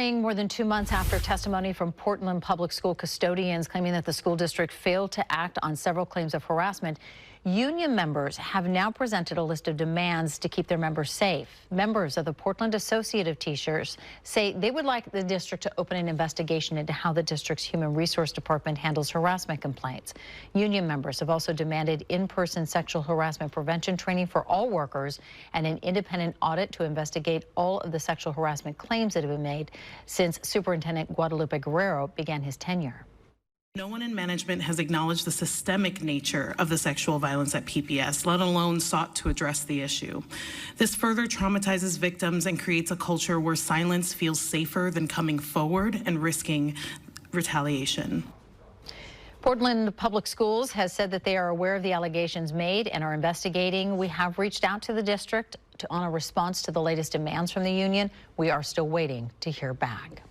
More than 2 months after testimony from Portland Public School custodians claiming that the school district failed to act on several claims of harassment, union members have now presented a list of demands to keep their members safe. Members of the Portland Associative Teachers say they would like the district to open an investigation into how the district's Human Resource Department handles harassment complaints. Union members have also demanded in-person sexual harassment prevention training for all workers and an independent audit to investigate all of the sexual harassment claims that have been made since Superintendent Guadalupe Guerrero began his tenure. No one in management has acknowledged the systemic nature of the sexual violence at PPS, let alone sought to address the issue. This further traumatizes victims and creates a culture where silence feels safer than coming forward and risking retaliation. Portland Public Schools has said that they are aware of the allegations made and are investigating. We have reached out to the district on a response to the latest demands from the union. We are still waiting to hear back.